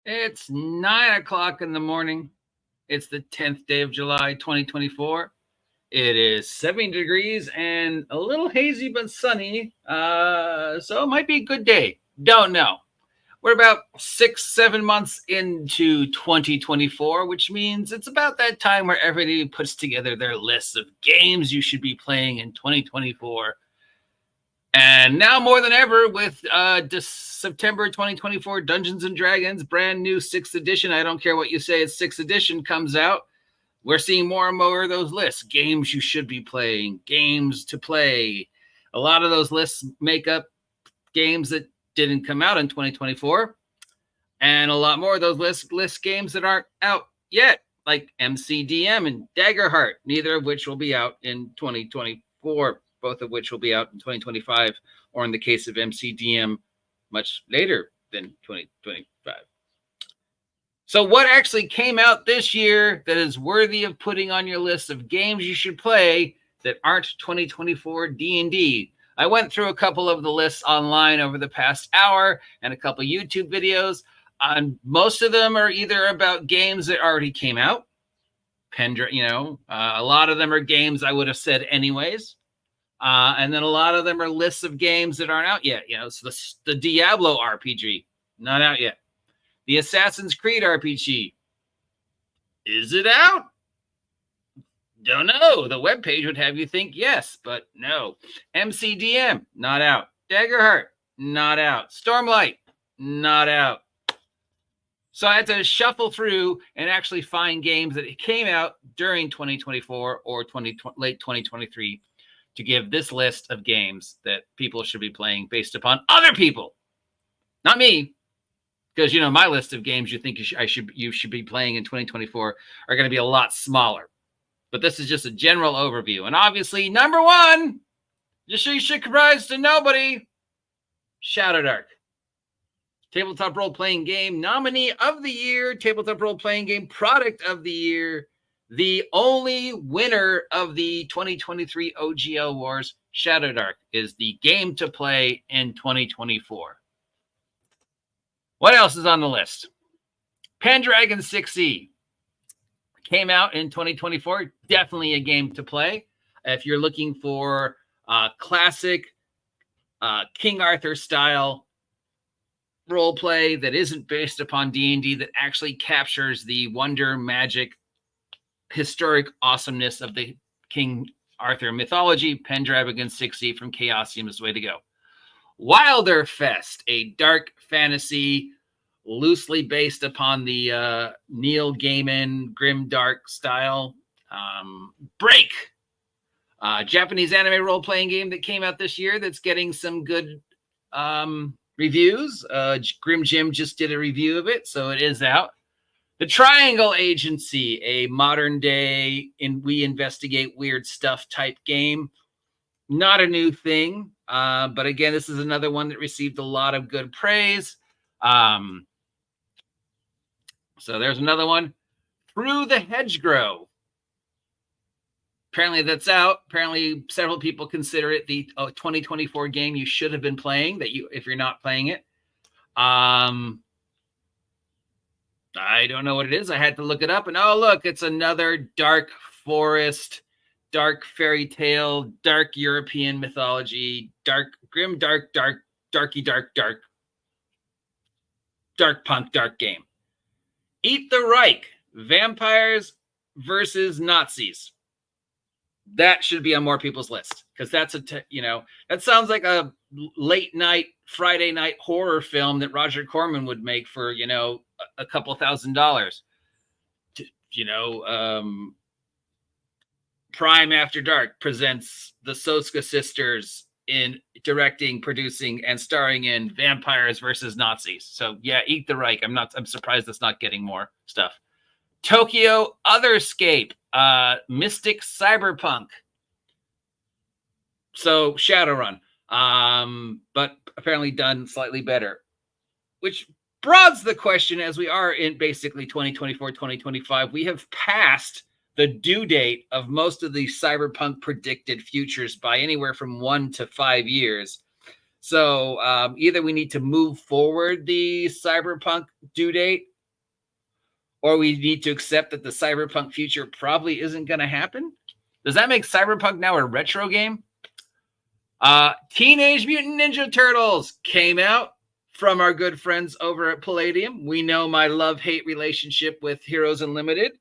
It's 9 o'clock in the morning. It's the 10th day of July, 2024. It is 70 degrees and a little hazy but sunny. So it might be a good day. Don't know. We're about 6-7 months into 2024, which means it's about that time where everybody puts together their lists of games you should be playing in 2024. And now more than ever with September 2024 Dungeons & Dragons, brand new 6th edition. I don't care what you say, it's 6th edition comes out. We're seeing more and more of those lists. Games you should be playing, games to play. A lot of those lists make up games that didn't come out in 2024. And a lot more of those list games that aren't out yet, like MCDM and Daggerheart, neither of which will be out in 2024. Both of which will be out in 2025, or in the case of MCDM, much later than 2025. So what actually came out this year that is worthy of putting on your list of games you should play that aren't 2024 D&D? I went through a couple of the lists online over the past hour and a couple YouTube videos. Most of them are either about games that already came out. A lot of them are games I would have said anyways. And then a lot of them are lists of games that aren't out yet. So the Diablo RPG, not out yet. The Assassin's Creed RPG, is it out? Don't know. The webpage would have you think yes, but no. MCDM, not out. Daggerheart, not out. Stormlight, not out. So I had to shuffle through and actually find games that came out during 2024 or late 2023 to give this list of games that people should be playing based upon other people, not me. Because, my list of games you think you should be playing in 2024 are going to be a lot smaller. But this is just a general overview. And obviously, number one, just so you should surprise to nobody, Shadowdark. Tabletop role-playing game nominee of the year, tabletop role-playing game product of the year, the only winner of the 2023 OGL Wars, Shadowdark, is the game to play in 2024. What else is on the list? Pendragon 6e came out in 2024. Definitely a game to play. If you're looking for classic King Arthur style role play that isn't based upon D&D, that actually captures the wonder, magic, historic awesomeness of the King Arthur mythology, Pendragon 6e from Chaosium is the way to go. Wilderfest, a dark fantasy loosely based upon the Neil Gaiman grimdark style. Break, Japanese anime role-playing game that came out this year that's getting some good reviews. GRIMJIM just did a review of it, so it is out. The Triangle Agency, a modern day we investigate weird stuff type game. Not a new thing, but again, this is another one that received a lot of good praise. So there's another one. Through the Hedgerow. Apparently that's out. Apparently several people consider it the 2024 game you should have been playing if you're not playing it. I don't know what it is. I had to look it up, and oh, look, it's another dark forest, dark fairy tale, dark European mythology, grim, dark punk, dark game. Eat the Reich, vampires versus Nazis. That should be on more people's list, because that's that sounds like a late night, Friday night horror film that Roger Corman would make for, a couple $1,000. Prime After Dark presents the Soska sisters in directing, producing, and starring in Vampires versus Nazis. So yeah, Eat the Reich. I'm surprised that's not getting more stuff. Tokyo Otherscape, Mystic Cyberpunk. So Shadowrun, but apparently done slightly better, which broadens the question as we are in basically 2024, 2025. We have passed the due date of most of the cyberpunk predicted futures by anywhere from 1 to 5 years. So either we need to move forward the cyberpunk due date or we need to accept that the cyberpunk future probably isn't going to happen. Does that make cyberpunk now a retro game? Teenage Mutant Ninja Turtles came out from our good friends over at Palladium. We know my love-hate relationship with Heroes Unlimited.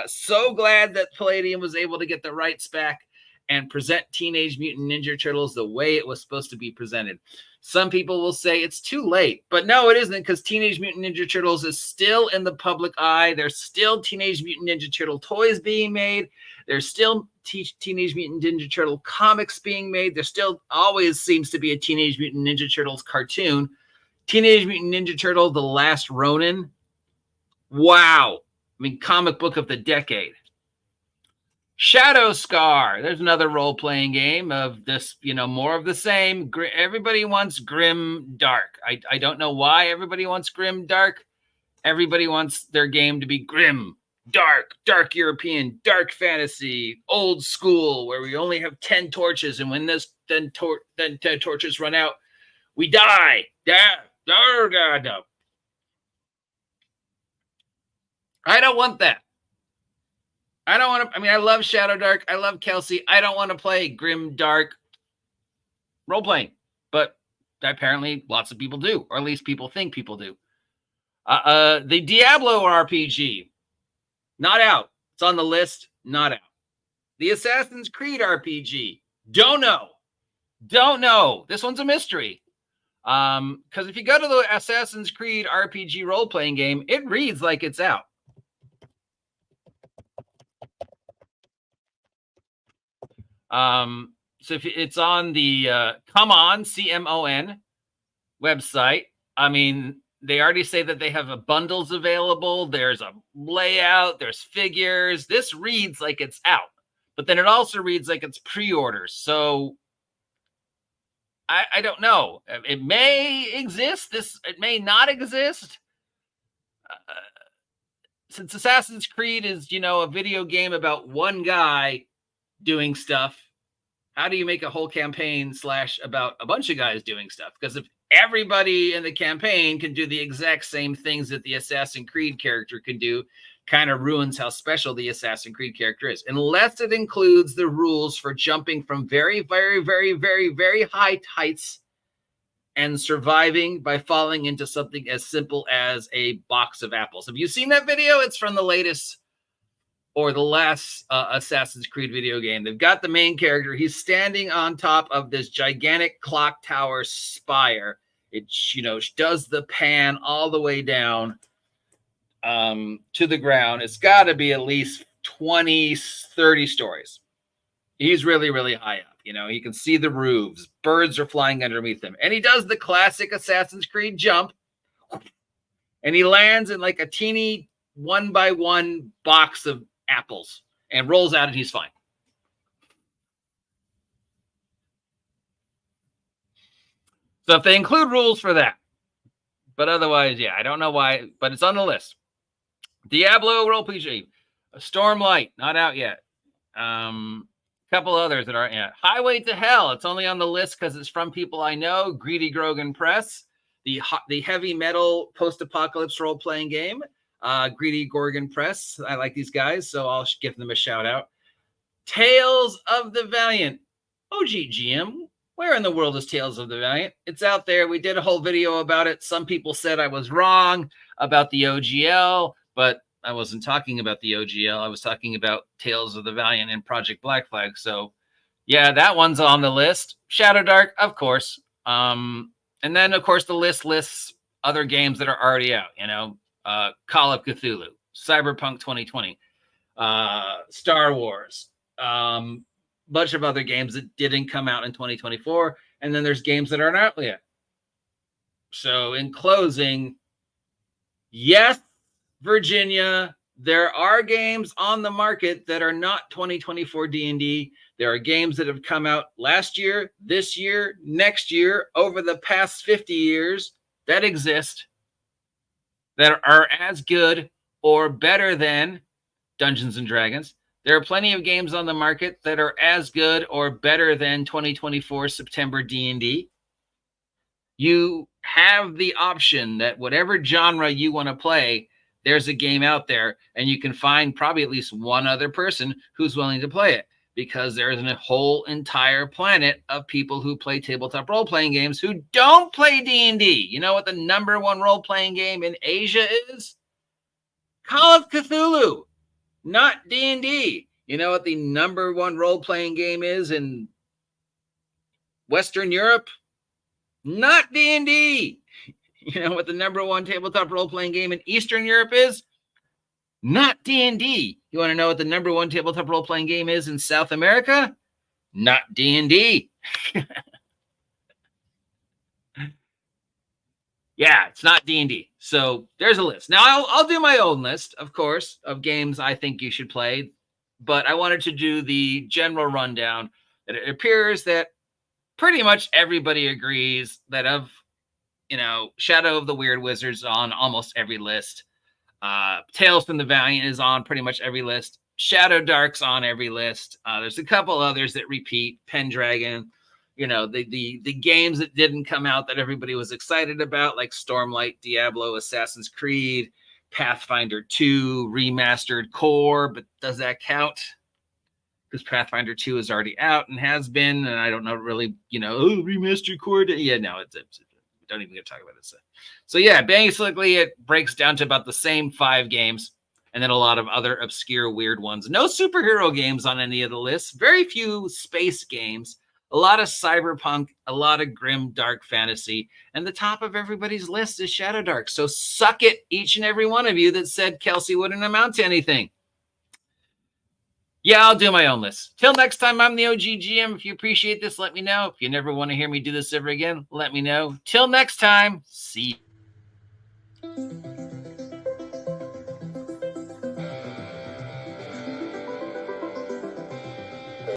So glad that Palladium was able to get the rights back and present Teenage Mutant Ninja Turtles the way it was supposed to be presented. Some people will say it's too late, but no, it isn't, because Teenage Mutant Ninja Turtles is still in the public eye. There's still Teenage Mutant Ninja Turtle toys being made. There's still Teenage Mutant Ninja Turtle comics being made. There still always seems to be a Teenage Mutant Ninja Turtles cartoon. Teenage Mutant Ninja Turtle, The Last Ronin. Wow. I mean, comic book of the decade. Shadow Scar. There's another role-playing game of this, more of the same. Everybody wants grim dark. I don't know why everybody wants grim dark. Everybody wants their game to be grim, dark European, dark fantasy, old school, where we only have 10 torches, and when this 10 torches run out, we die. No. I don't want that. I don't want to. I mean, I love Shadowdark. I love Kelsey. I don't want to play grim, dark role playing, but apparently lots of people do, or at least people think people do. The Diablo RPG, not out. It's on the list, not out. The Assassin's Creed RPG, don't know. This one's a mystery. Because if you go to the Assassin's Creed RPG role playing game, it reads like it's out. So if it's on the CMON website, I mean, they already say that they have bundles available. There's a layout, there's figures. This reads like it's out, but then it also reads like it's pre-orders. So I don't know. It may exist. It may not exist. Since Assassin's Creed is, a video game about one guy doing stuff, how do you make a whole campaign / about a bunch of guys doing stuff? Because if everybody in the campaign can do the exact same things that the Assassin's Creed character can do, kind of ruins how special the Assassin's Creed character is. Unless it includes the rules for jumping from very, very, very, very, very high heights and surviving by falling into something as simple as a box of apples. Have you seen that video? It's from the latest or the last Assassin's Creed video game. They've got the main character. He's standing on top of this gigantic clock tower spire. It, does the pan all the way down to the ground. It's got to be at least 20, 30 stories. He's really, really high up. You can see the roofs. Birds are flying underneath him. And he does the classic Assassin's Creed jump. And he lands in like a teeny 1x1 box of apples and rolls out, and he's fine. So if they include rules for that, but otherwise, yeah, I don't know why, but it's on the list. Diablo Role PG, Stormlight, not out yet. Couple others that aren't yet. Highway to Hell, it's only on the list because it's from people I know. Greedy Grogan Press, the heavy metal post-apocalypse role-playing game. Greedy Gorgon Press. I like these guys, so I'll give them a shout out. Tales of the Valiant. GM, where in the world is Tales of the Valiant? It's out there. We did a whole video about it. Some people said I was wrong about the OGL, but I wasn't talking about the OGL. I was talking about Tales of the Valiant and Project Black Flag. So yeah, that one's on the list. Shadowdark, of course. And then of course the list lists other games that are already out, Call of Cthulhu, Cyberpunk 2020, Star Wars, bunch of other games that didn't come out in 2024. And then there's games that aren't out yet. So in closing, yes, Virginia, there are games on the market that are not 2024 D&D. There are games that have come out last year, this year, next year, over the past 50 years that exist, that are as good or better than Dungeons and Dragons. There are plenty of games on the market that are as good or better than 2024 September D&D. You have the option that whatever genre you want to play, there's a game out there, and you can find probably at least one other person who's willing to play it, because there is a whole entire planet of people who play tabletop role-playing games who don't play D&D. You know what the #1 role-playing game in Asia is? Call of Cthulhu, not D&D. You know what the #1 role-playing game is in Western Europe? Not D&D. You know what the #1 tabletop role-playing game in Eastern Europe is? Not D&D. You want to know what the #1 tabletop role-playing game is in South America? Not D&D. Yeah, it's not D&D. So there's a list. Now, I'll do my own list, of course, of games I think you should play. But I wanted to do the general rundown that it appears that pretty much everybody agrees that of, Shadow of the Weird Wizard's on almost every list. Tales from the Valiant is on pretty much every list. Shadowdark's on every list. There's a couple others that repeat. Pendragon, the games that didn't come out that everybody was excited about, like Stormlight, Diablo, Assassin's Creed, Pathfinder 2, Remastered Core. But does that count? Because Pathfinder 2 is already out and has been, and I don't know really, Remastered Core. Yeah, no, it's don't even get to talk about it. So yeah, basically it breaks down to about the same 5 games, and then a lot of other obscure, weird ones. No superhero games on any of the lists. Very few space games. A lot of cyberpunk, a lot of grim, dark fantasy, and the top of everybody's list is Shadowdark. So suck it, each and every one of you that said Kelsey wouldn't amount to anything. Yeah, I'll do my own list. Till next time, I'm the OG GM. If you appreciate this, let me know. If you never want to hear me do this ever again, let me know. Till next time, see you.